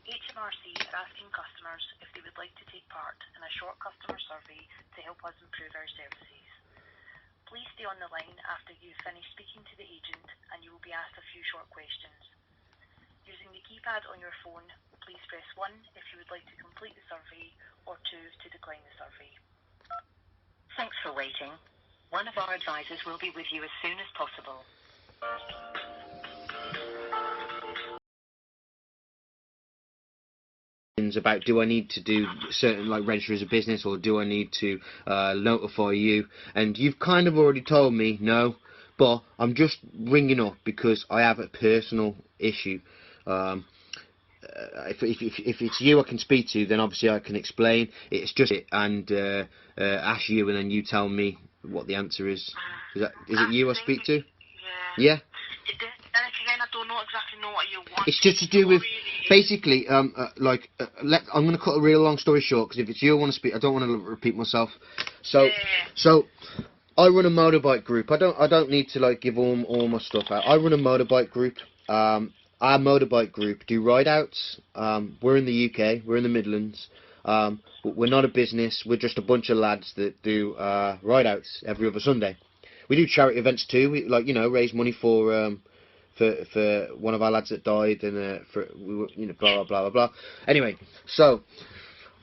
HMRC are asking customers if they would like to take part in a short customer survey to help us improve our services. Please stay on the line after you've finished speaking to the agent and you will be asked a few short questions. Using the keypad on your phone, please press 1 if you would like to complete the survey or 2 to decline the survey. Thanks for waiting. One of our advisors will be with you as soon as possible. About do I need to do certain, like, register as a business, or do I need to notify you? And you've kind of already told me no, but I'm just ringing up because I have a personal issue. If it's you I can speak to, then obviously I can explain. It's just it and ask you, and then you tell me what the answer is. Is it you I speak to? Yeah. Again, I don't exactly know what you want. It's just to do with, basically, I'm going to cut a real long story short, because if it's you I want to speak, I don't want to repeat myself. So I run a motorbike group. I don't need to, like, give all my stuff out. I run a motorbike group. Our motorbike group do ride outs. We're in the UK. We're in the Midlands. We're not a business. We're just a bunch of lads that do ride outs every other Sunday. We do charity events too. We, like, raise money for one of our lads that died, and blah blah blah. Anyway, so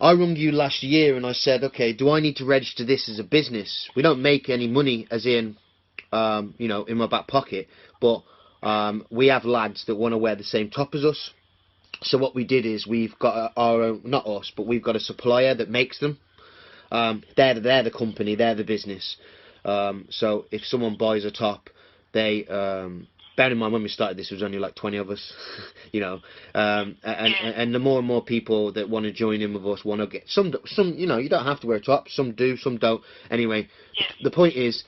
I rung you last year and I said, okay, do I need to register this as a business? We don't make any money, as in, in my back pocket, but we have lads that want to wear the same top as us. So what we did is we've got our own, not us, but we've got a supplier that makes them. They're the company, they're the business. So if someone buys a top, they bear in mind when we started this, there was only like 20 of us, and the more and more people that want to join in with us want to get some, you don't have to wear a top, some do, some don't. Anyway, the point is,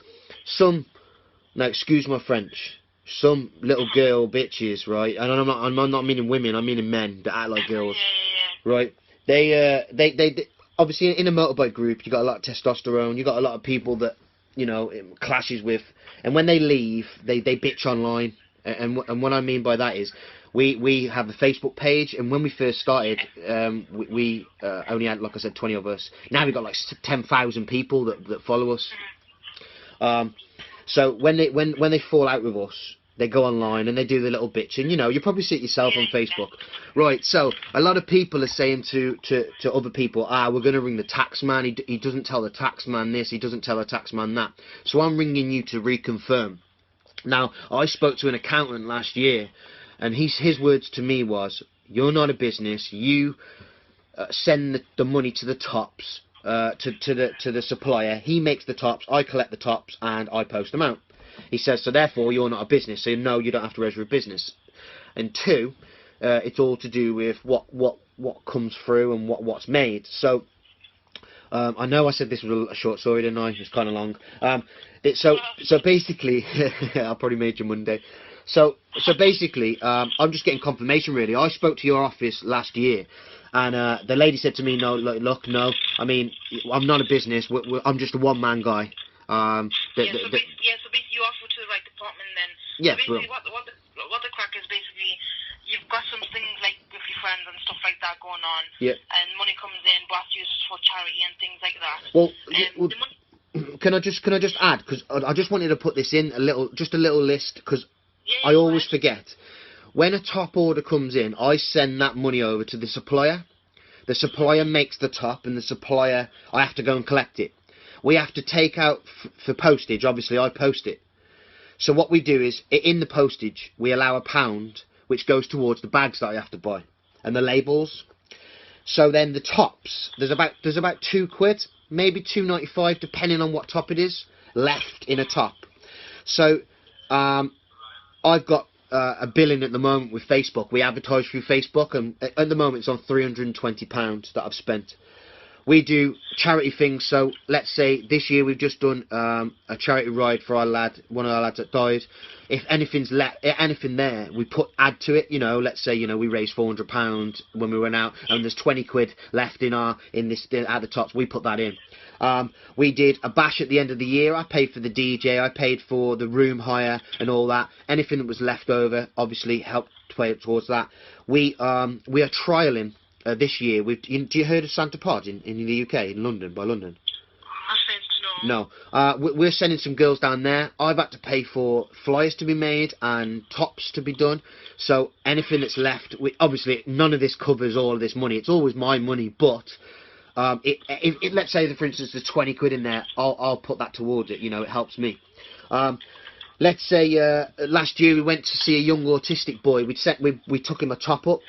now excuse my French, some little girl bitches, right? And I'm not meaning women, I'm meaning men that act like girls, right? They obviously in a motorbike group, you got a lot of testosterone, you got a lot of people that, it clashes with, and when they leave, they bitch online, and what I mean by that is, we have a Facebook page, and when we first started, we only had, like I said, 20 of us. Now we've got like 10,000 people that follow us. So when they fall out with us, they go online and they do the little bitch, and you probably see it yourself on Facebook, right? So a lot of people are saying to other people, we're going to ring the tax man. He doesn't tell the tax man this, he doesn't tell the tax man that. So I'm ringing you to reconfirm. Now, I spoke to an accountant last year, and his words to me was, you're not a business. You send the money to the tops, to the supplier. He makes the tops. I collect the tops and I post them out. He says, so therefore you're not a business, so no, you don't have to register a business. And two, it's all to do with what comes through and what's made. So I know I said this was a short story, didn't I? It's kind of long. So basically, I probably made you Monday. So basically, I'm just getting confirmation really. I spoke to your office last year, and the lady said to me, no, look, no. I mean, I'm not a business. I'm just a one-man guy. So basically you offer to the right department then. Yeah, so basically what the crack is, basically you've got some things like with your friends and stuff like that going on, and money comes in but that's used for charity and things like that. Well, can I just add, because I just wanted to put this in a little list, because I always forget. When a top order comes in, I send that money over to the supplier. The supplier makes the top, and the supplier, I have to go and collect it. We have to take out, for postage, obviously I post it. So what we do is, in the postage, we allow £1, which goes towards the bags that I have to buy, and the labels. So then the tops, there's about £2, maybe £2.95, depending on what top it is, left in a top. So I've got a billing at the moment with Facebook. We advertise through Facebook, and at the moment it's on £320 that I've spent. We do charity things, so let's say this year we've just done a charity ride for one of our lads that died. If anything's anything there, we add to it. Let's say we raised £400 when we went out, and there's £20 left at the tops. We put that in. We did a bash at the end of the year. I paid for the DJ, I paid for the room hire and all that. Anything that was left over, obviously helped pay towards that. We are trialling this year. Do you heard of Santa Pod in the UK, in London, by London? No. We're sending some girls down there. I've had to pay for flyers to be made and tops to be done. So anything that's left, obviously none of this covers all of this money. It's always my money, but if let's say that, for instance, there's 20 quid in there, I'll put that towards it. You know, it helps me. Let's say last year we went to see a young autistic boy. We took him a top up.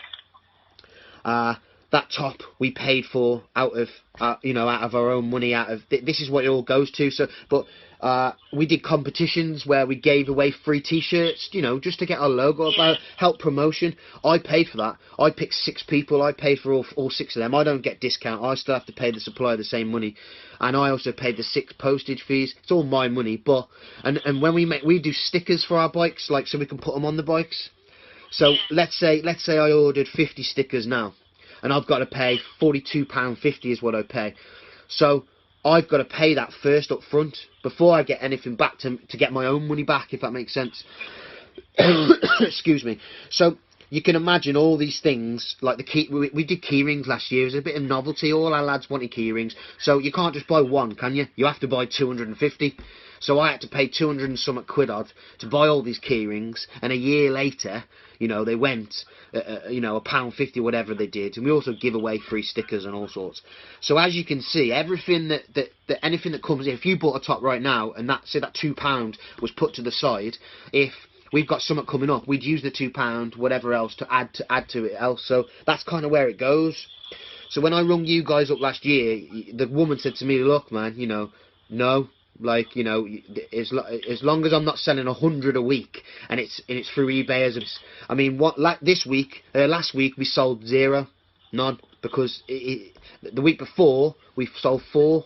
That top we paid for out of out of our own money. This is what it all goes to. So, but we did competitions where we gave away free T-shirts, just to get our logo about, help promotion. I paid for that. I picked 6 people. I paid for all 6 of them. I don't get discount. I still have to pay the supplier the same money, and I also paid the 6 postage fees. It's all my money. But and when we do stickers for our bikes, like so we can put them on the bikes. So let's say I ordered 50 stickers now, and I've got to pay £42.50 is what I pay. So I've got to pay that first up front before I get anything back to get my own money back, if that makes sense. Excuse me. So you can imagine all these things, like we did key rings last year. It was a bit of novelty. All our lads wanted key rings. So you can't just buy one, can you? You have to buy 250. So I had to pay 200 and something quid odd to buy all these key rings, and a year later, they went, £1.50, whatever they did, and we also give away free stickers and all sorts. So as you can see, everything anything that comes in, if you bought a top right now, and that £2 was put to the side, if we've got something coming up, we'd use the £2, whatever else, to add to it else. So that's kind of where it goes. So when I rung you guys up last year, the woman said to me, look, man, no. Like, as long as I'm not selling 100 a week, and it's through eBay, last week we sold 0, none, because the week before we sold 4,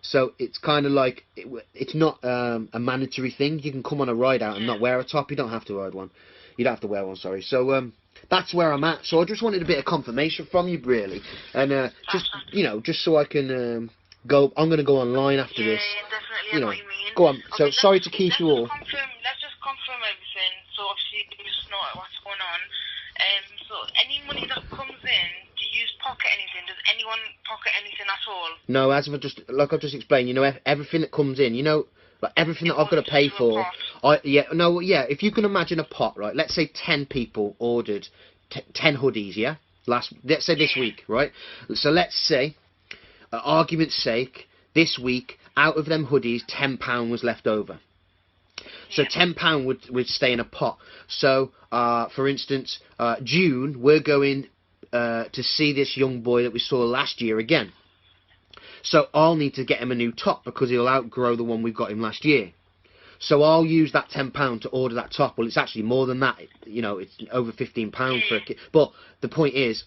so it's kind of like it's not a mandatory thing. You can come on a ride out and not wear a top. You don't have to ride one. You don't have to wear one. Sorry. So that's where I'm at. So I just wanted a bit of confirmation from you, really, and just so I can. I'm going to go online after this. Yeah, definitely. I know what you mean. Go on. Okay, So sorry to keep you all. Let's just confirm everything. So obviously you just know what's going on. So any money that comes in, do you pocket anything? Does anyone pocket anything at all? No, as I've just explained, everything that comes in, like everything that I've got to pay for. If you can imagine a pot, right? Let's say 10 people ordered 10 hoodies, yeah. Let's say this week, right? So let's say, argument's sake, this week, out of them hoodies, £10 was left over. So £10 would stay in a pot. So, for instance, June, we're going to see this young boy that we saw last year again. So I'll need to get him a new top because he'll outgrow the one we've got him last year. So I'll use that £10 to order that top. Well, it's actually more than that. It's over £15 for a kid. But the point is,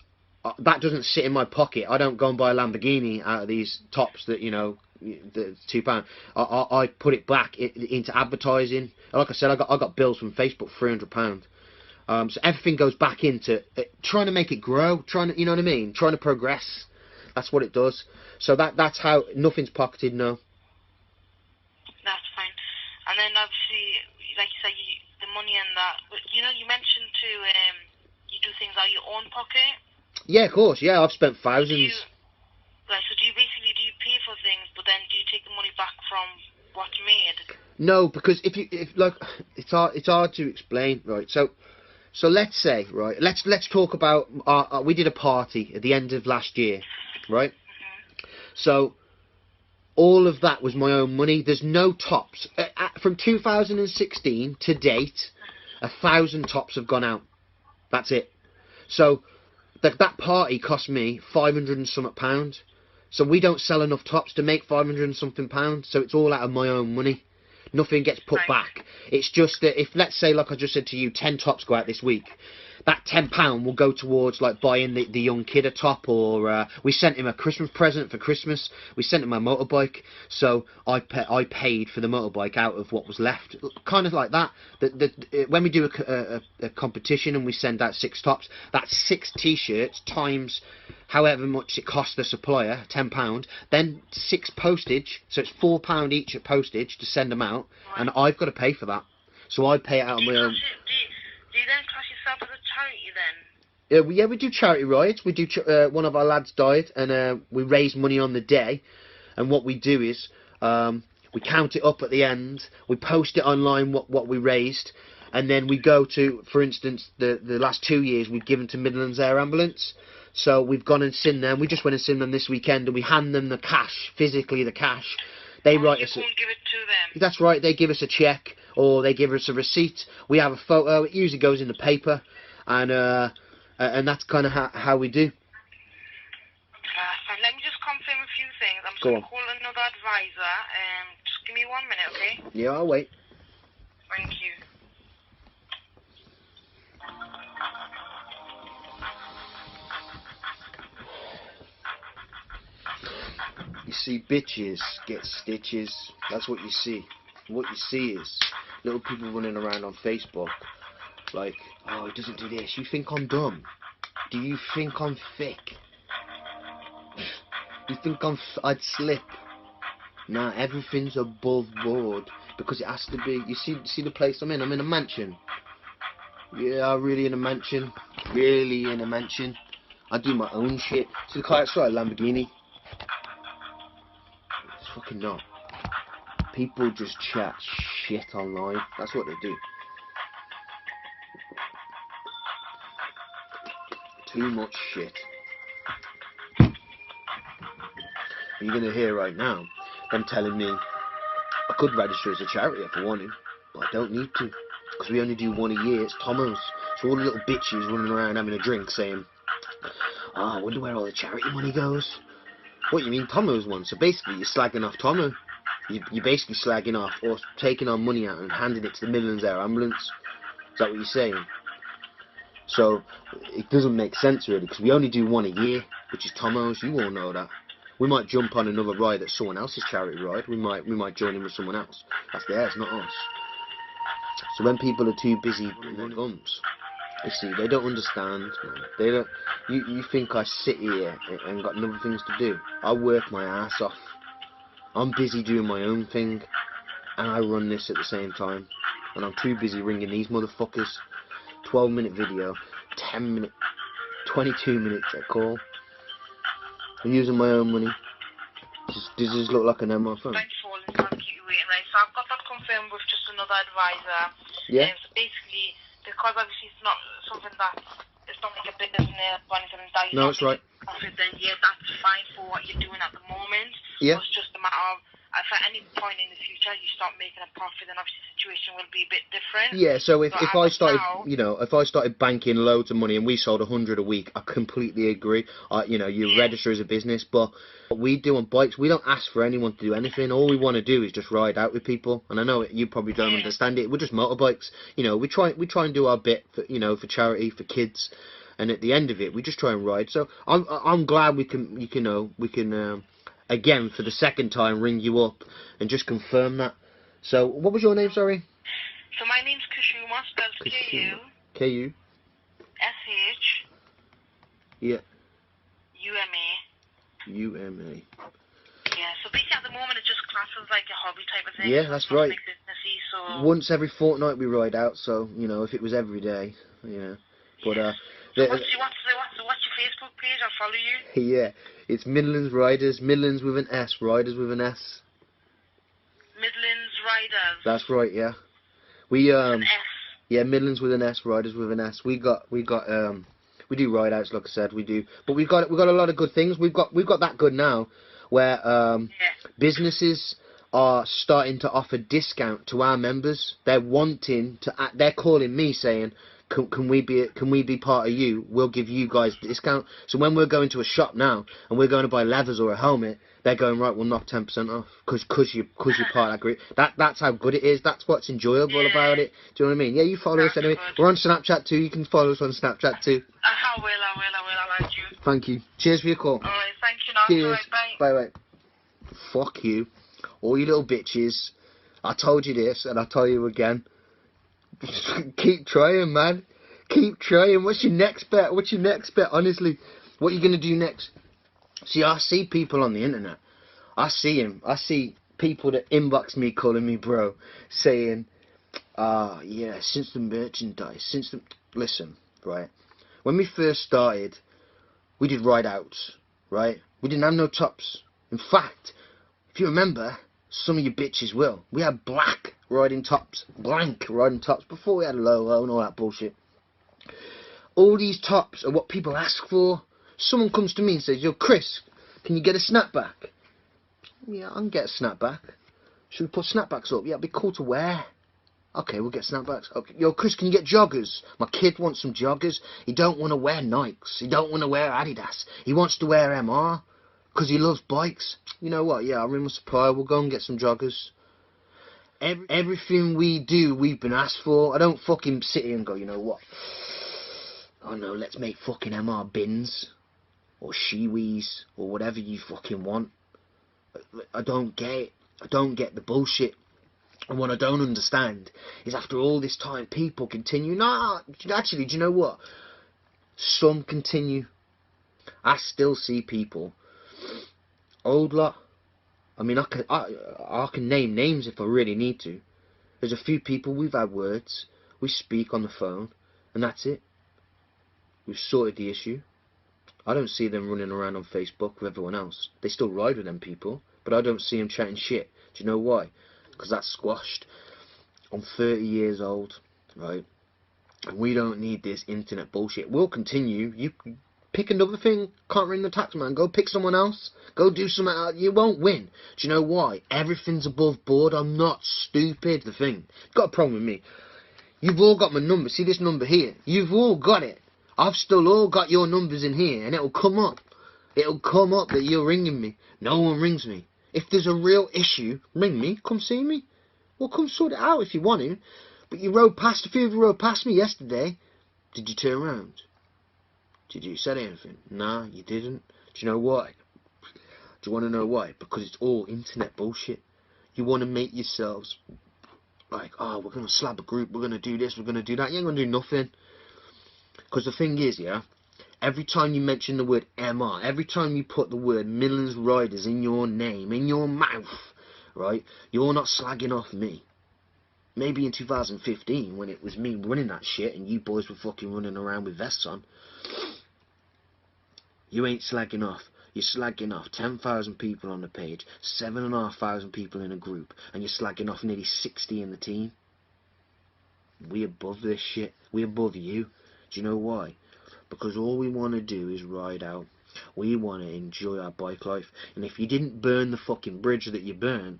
that doesn't sit in my pocket. I don't go and buy a Lamborghini out of these tops that, the £2. I put it back into advertising. Like I said, I got bills from Facebook, £300. So everything goes back into trying to make it grow, trying to, you know what I mean? Trying to progress. That's what it does. So that's how, nothing's pocketed, no. That's fine. And then obviously, like you said, the money and that, but you mentioned too, you do things out of your own pocket. Yeah, of course. Yeah, I've spent thousands. So do you pay for things, but then do you take the money back from what's made? No, because it's hard to explain, right? So let's say, right, let's talk about we did a party at the end of last year, right? So all of that was my own money. There's no tops from 2016 to date. 1,000 tops have gone out. That's it. So that party cost me £500 and something pounds. So we don't sell enough tops to make £500 and something pounds. So it's all out of my own money. Nothing gets put back. It's just that if, let's say, like I just said to you, 10 tops go out this week, that £10 will go towards like buying the young kid a top, or we sent him a Christmas present for Christmas. We sent him a motorbike, so I paid for the motorbike out of what was left, kind of like that. When we do a competition and we send out 6 tops, that's 6 T-shirts times however much it costs the supplier, £10, then 6 postage, so it's £4 each at postage to send them out, and I've got to pay for that. So I pay it out of my own. Do you then class charity then? We do charity rides. We do one of our lads died, and we raise money on the day. And what we do is we count it up at the end. We post it online what we raised, and then we go to, for instance, the last 2 years we've given to Midlands Air Ambulance. So we've gone and seen them. We just went and seen them this weekend, and we hand them the cash, physically the cash. They write us. You won't give it to them. That's right. They give us a check or they give us a receipt. We have a photo. It usually goes in the paper, and that's kind of how we do. Let me just confirm a few things. I'm just Go going on. to call another advisor. Just give me 1 minute, okay? Yeah, I'll wait. Thank you. You see bitches get stitches. That's what you see. What you see is little people running around on Facebook like, oh, he doesn't do this. You think I'm dumb? Do you think I'm thick? You think I'd slip? Nah, everything's above board because it has to be. You see the place I'm in? I'm in a mansion. Yeah, I'm really in a mansion. Really in a mansion. I do my own shit. See the car outside, Lamborghini. It's fucking not. People just chat shit online. That's what they do. Too much shit. You're gonna hear right now them telling me I could register as a charity if I wanted, but I don't need to because we only do one a year. It's Tomo's. So all the little bitches running around having a drink saying, "Oh, I wonder where all the charity money goes." What you mean Tomo's one? So basically you're slagging off Tomo. You're basically slagging off or taking our money out and handing it to the Midlands Air Ambulance. Is that what you're saying? So it doesn't make sense really because we only do one a year, which is Tomo's. You all know that. We might jump on another ride that's someone else's charity ride. We might join in with someone else. That's theirs, not us. So when people are too busy in their gums, you see, they don't understand. Man. They don't. You think I sit here and got other things to do? I work my ass off. I'm busy doing my own thing, and I run this at the same time. And I'm too busy ringing these motherfuckers. 12-minute video, 10-minute, 22 minutes a call. I'm using my own money. Does this look like an M on my phone? Thanks for holding. I'll keep you waiting. Right, so I've got that confirmed with just another advisor. Yeah. So basically, because obviously it's not something that it's not like a business or anything like that. No, it's right. Profit, then yeah, that's fine for what you're doing at the moment. Yeah. It's just a matter of if at any point in the future you start making a profit, then obviously the situation will be a bit different. Yeah, so if I started, now, if I started banking loads of money and we sold 100 a week, I completely agree. You register as a business, but what we do on bikes, we don't ask for anyone to do anything. All we want to do is just ride out with people. And I know you probably don't understand it. We're just motorbikes. We try and do our bit for for charity, for kids, and at the end of it, we just try and ride. So I'm glad we can again for the second time ring you up and just confirm that. So what was your name? Sorry. So my name's Kashuma, spelled Kashuma. K-U. K-U. S-H. Yeah. U-M-A. U-M-A. Yeah, so basically at the moment it's just classed as like a hobby type of thing. Yeah, so that's it's not right. like businessy, so... Once every fortnight we ride out, so, if it was every day, But, so what's your Facebook page? I'll follow you. Yeah, it's Midlands Riders, Midlands with an S, Riders with an S. Midlands Riders. That's right, yeah. We An S. Yeah, Midlands with an S, Riders with an S. We do ride outs, like I said, we do. But we've got a lot of good things. We've got that good now, where businesses are starting to offer discount to our members. They're wanting to. They're calling me saying, Can we be part of you? We'll give you guys the discount. So when we're going to a shop now and we're going to buy leathers or a helmet, they're going, right, we'll knock 10% off because you're part of that group. That's how good it is. That's what's enjoyable about it. Do you know what I mean? Yeah, you follow us anyway. Good. We're on Snapchat too. You can follow us on Snapchat too. I will. I like you. Thank you. Cheers for your call. Alright, thank you. Now. Cheers. Right, Bye. Fuck you, all you little bitches. I told you this, and I'll tell you again. Keep trying, man. Keep trying. What's your next bet? Honestly, what are you going to do next? See, I see people on the internet. I see them. I see people that inbox me calling me bro, saying, yeah, since the merchandise, listen, right? When we first started, we did ride outs, right? We didn't have no tops. In fact, if you remember, some of you bitches will. We had black riding tops, blank riding tops, before we had a logo and all that bullshit. All these tops are what people ask for. Someone comes to me and says, yo, Chris, can you get a snapback? Yeah, I can get a snapback. Should we put snapbacks up? Yeah, it'd be cool to wear. Okay, we'll get snapbacks. Okay. Yo, Chris, can you get joggers? My kid wants some joggers. He don't want to wear Nikes. He don't want to wear Adidas. He wants to wear MR because he loves bikes. You know what? Yeah, I'll ring my supplier. We'll go and get some joggers. Everything we do, we've been asked for. I don't fucking sit here and go, you know what? Oh no, let's make fucking MR bins or shiwis or whatever you fucking want. I don't get it. I don't get the bullshit. And what I don't understand is after all this time, people continue. Nah, actually, do you know what? Some continue. I still see people, old lot. I mean, I can name names if I really need to. There's a few people we've had words. We speak on the phone, and that's it. We've sorted the issue. I don't see them running around on Facebook with everyone else. They still ride with them people, but I don't see them chatting shit. Do you know why? Because that's squashed. I'm 30 years old, right? And we don't need this internet bullshit. We'll continue. You pick another thing. Can't ring the tax man. Go pick someone else. Go do something else. You won't win. Do you know why? Everything's above board. I'm not stupid. The thing. You've got a problem with me. You've all got my number. See this number here? You've all got it. I've still all got your numbers in here. And it'll come up. It'll come up that you're ringing me. No one rings me. If there's a real issue, ring me. Come see me. Well, come sort it out if you want to. But you rode past, a few of you rode past me yesterday. Did you turn around? Did you say anything? Nah, you didn't. Do you know why? Do you want to know why? Because it's all internet bullshit. You want to make yourselves like, oh, we're going to slap a group, we're going to do this, we're going to do that. You ain't going to do nothing. Because the thing is, yeah, every time you mention the word MR, every time you put the word Midlands Riders in your name, in your mouth, right, you're not slagging off me. Maybe in 2015, when it was me running that shit and you boys were fucking running around with vests on, you ain't slagging off. You're slagging off 10,000 people on the page, 7,500 people in a group, and you're slagging off nearly 60 in the team. We above this shit. We above you. Do you know why? Because all we want to do is ride out. We want to enjoy our bike life. And if you didn't burn the fucking bridge that you burned,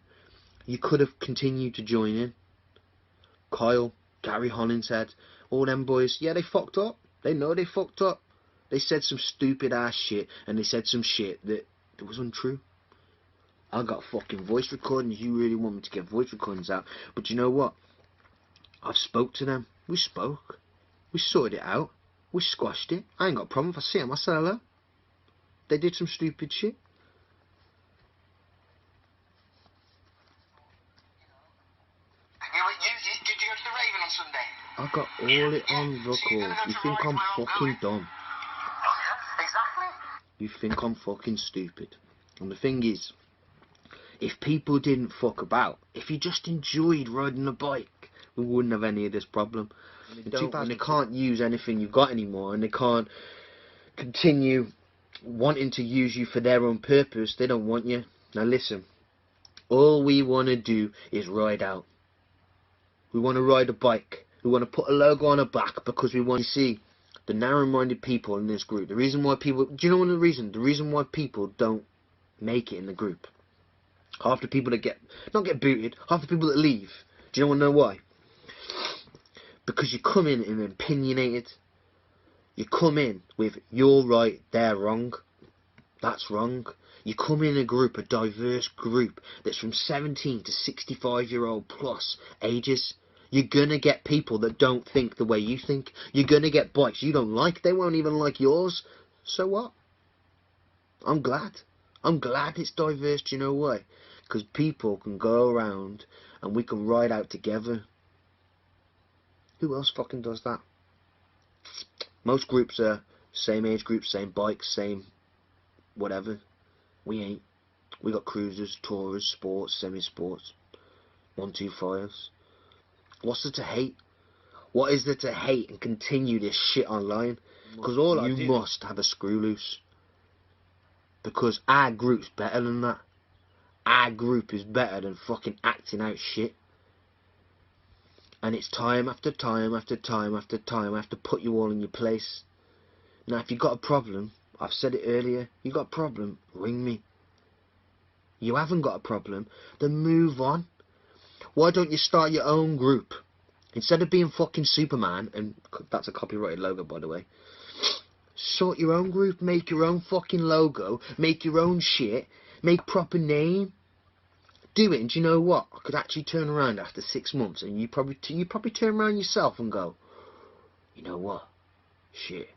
you could have continued to join in. Kyle, Gary Hollinshead, all them boys, yeah, they fucked up. They know they fucked up. They said some stupid ass shit, and they said some shit that was untrue. I got fucking voice recordings. You really want me to get voice recordings out? But you know what? I've spoke to them. We spoke. We sorted it out. We squashed it. I ain't got a problem. If I see them, I say hello. They did some stupid shit. Did you go to the Raven on Sunday? I got all it on record. You think I'm fucking dumb? Exactly. You think I'm fucking stupid. And the thing is, if people didn't fuck about, if you just enjoyed riding a bike, we wouldn't have any of this problem. And they can't use anything you've got anymore, and they can't continue wanting to use you for their own purpose. They don't want you. Now listen, all we want to do is ride out. We want to ride a bike. We want to put a logo on our back because we want to see the narrow-minded people in this group. The reason why people... Do you know what the reason? The reason why people don't make it in the group. Half the people that get... Not get booted. Half the people that leave. Do you want to know why? Because you come in and opinionated. You come in with you're right, they're wrong. That's wrong. You come in a group, a diverse group that's from 17 to 65-year-old plus ages. You're going to get people that don't think the way you think. You're going to get bikes you don't like. They won't even like yours. So what? I'm glad. I'm glad it's diverse. Do you know why? Because people can go around and we can ride out together. Who else fucking does that? Most groups are same age group, same bikes, same whatever. We ain't. We got cruisers, tourers, sports, semi-sports, 125s. What's there to hate? What is there to hate and continue this shit online? Because you must have a screw loose. Because our group's better than that. Our group is better than fucking acting out shit. And it's time after time after time after time I have to put you all in your place. Now if you've got a problem, I've said it earlier, you got a problem, ring me. You haven't got a problem, then move on. Why don't you start your own group? Instead of being fucking Superman, and that's a copyrighted logo by the way, sort your own group, make your own fucking logo, make your own shit, make proper name. Do it, and do you know what? I could actually turn around after 6 months, and you probably turn around yourself and go, you know what? Shit.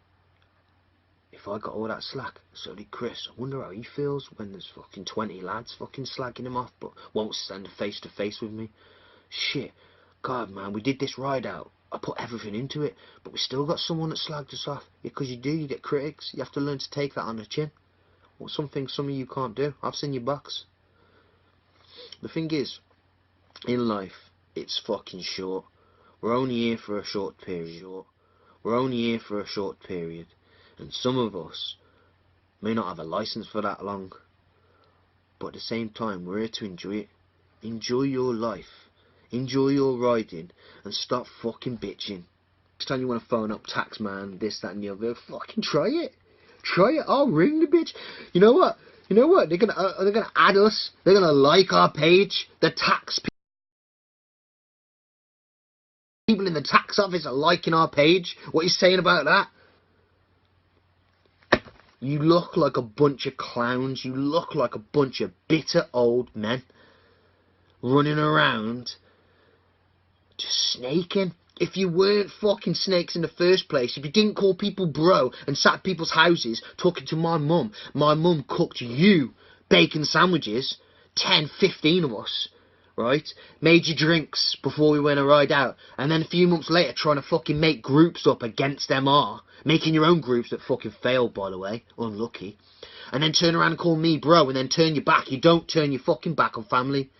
If I got all that slack, so did Chris. I wonder how he feels when there's fucking 20 lads fucking slagging him off, but won't stand face to face with me. Shit. God, man, we did this ride out. I put everything into it, but we still got someone that slagged us off. Because you get critics. You have to learn to take that on the chin. Well, something some of you can't do. I've seen your box. The thing is, in life, it's fucking short. We're only here for a short period. We're only here for a short period. And some of us may not have a license for that long. But at the same time, we're here to enjoy it. Enjoy your life. Enjoy your riding. And stop fucking bitching. Next time you want to phone up Taxman, this, that and the other, fucking try it. Try it. I'll ring the bitch. You know what? They're gonna add us. They're gonna like our page. The tax people in the tax office are liking our page. What are you saying about that? You look like a bunch of clowns. You look like a bunch of bitter old men running around just snaking. If you weren't fucking snakes in the first place, if you didn't call people bro and sat at people's houses talking to my mum cooked you bacon sandwiches, 10, 15 of us, right? Made you drinks before we went a ride out, and then a few months later trying to fucking make groups up against MR, making your own groups that fucking failed, by the way, unlucky, and then turn around and call me bro and then turn your back. You don't turn your fucking back on family.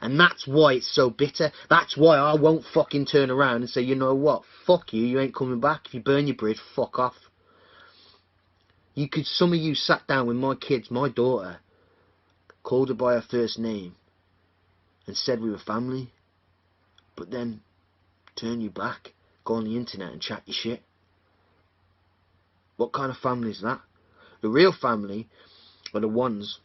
And that's why it's so bitter. That's why I won't fucking turn around and say, you know what, fuck you, you ain't coming back. If you burn your bridge, fuck off. Some of you sat down with my kids, my daughter, called her by her first name, and said we were family. But then, turn your back, go on the internet and chat your shit. What kind of family is that? The real family are the ones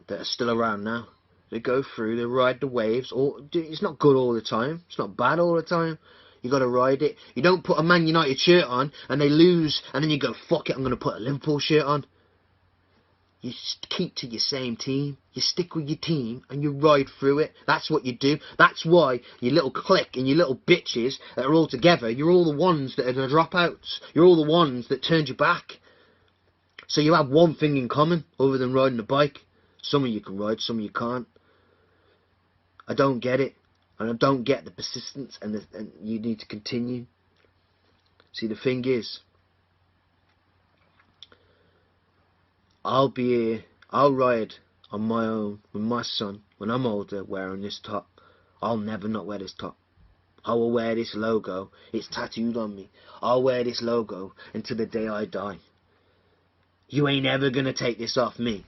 that are still around now. They go through, they ride the waves. It's not good all the time. It's not bad all the time. You got to ride it. You don't put a Man United shirt on and they lose and then you go, fuck it, I'm going to put a Liverpool shirt on. You keep to your same team. You stick with your team and you ride through it. That's what you do. That's why your little clique and your little bitches that are all together, you're all the ones that are the dropouts. You're all the ones that turned your back. So you have one thing in common other than riding a bike. Some of you can ride, some of you can't. I don't get it, and I don't get the persistence, and you need to continue. See, the thing is, I'll be here, I'll ride on my own with my son when I'm older wearing this top. I'll never not wear this top. I will wear this logo, it's tattooed on me. I'll wear this logo until the day I die. You ain't ever gonna take this off me.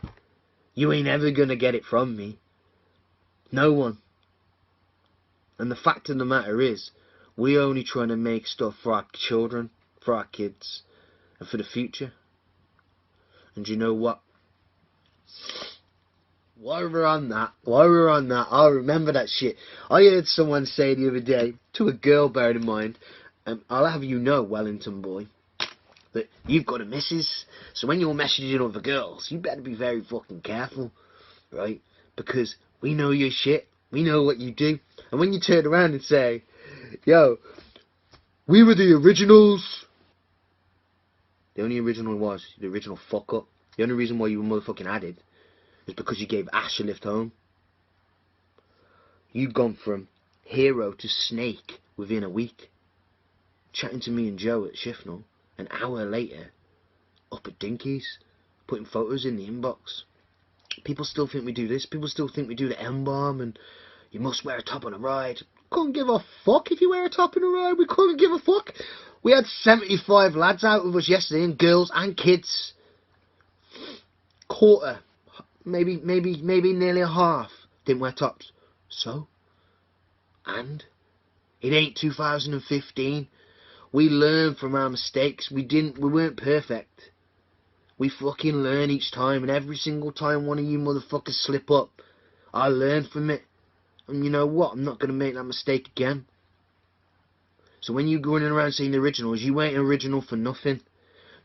You ain't ever gonna get it from me. No one. And the fact of the matter is, we're only trying to make stuff for our children, for our kids, and for the future. And you know what? While we're on that, I'll remember that shit. I heard someone say the other day, to a girl, bear in mind, I'll have you know, Wellington boy, that you've got a missus, so when you're messaging other girls, you better be very fucking careful, right? Because we know your shit, we know what you do, and when you turn around and say, yo, we were the originals, the only original was the original fuck up. The only reason why you were motherfucking added is because you gave Ash a lift home. You've gone from hero to snake within a week. Chatting to me and Joe at Shifnal, an hour later, up at Dinky's, putting photos in the inbox. People still think we do this. People still think we do the M-bomb and you must wear a top on a ride. Couldn't give a fuck if you wear a top in a row. We couldn't give a fuck. We had 75 lads out with us yesterday, and girls and kids. Quarter, maybe nearly a half didn't wear tops. So, and it ain't 2015. We learn from our mistakes. We weren't perfect. We fucking learn each time, and every single time one of you motherfuckers slip up, I learn from it. And you know what? I'm not going to make that mistake again. So when you're running around saying originals, you ain't original for nothing.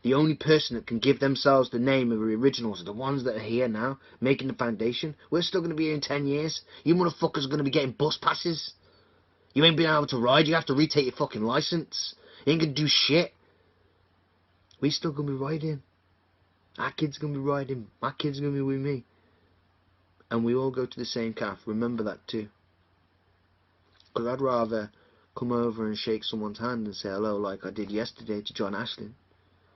The only person that can give themselves the name of the originals are the ones that are here now, making the foundation. We're still going to be here in 10 years. You motherfuckers are going to be getting bus passes. You ain't been able to ride. You have to retake your fucking license. You ain't going to do shit. We still going to be riding. Our kids going to be riding. My kids going to be with me. And we all go to the same calf. Remember that too. Because I'd rather come over and shake someone's hand and say hello like I did yesterday to John Ashley.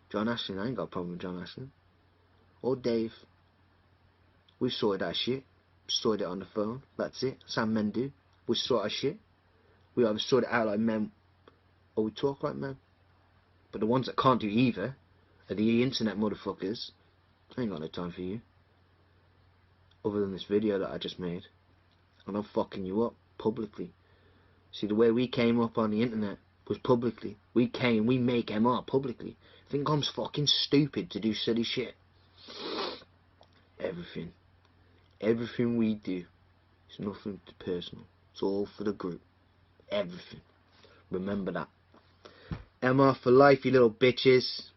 John Ashley, I ain't got a problem with John Ashley. Or Dave. We've sorted our shit. Sorted it on the phone. That's it. That's how men do. We sort our shit. We either sort it out like men, or we talk like men. But the ones that can't do either are the internet motherfuckers. I ain't got no time for you. Other than this video that I just made. And I'm fucking you up publicly. See, the way we came up on the internet was publicly. We make MR publicly. Think I'm fucking stupid to do silly shit. Everything we do is nothing personal. It's all for the group. Everything. Remember that. MR for life, you little bitches.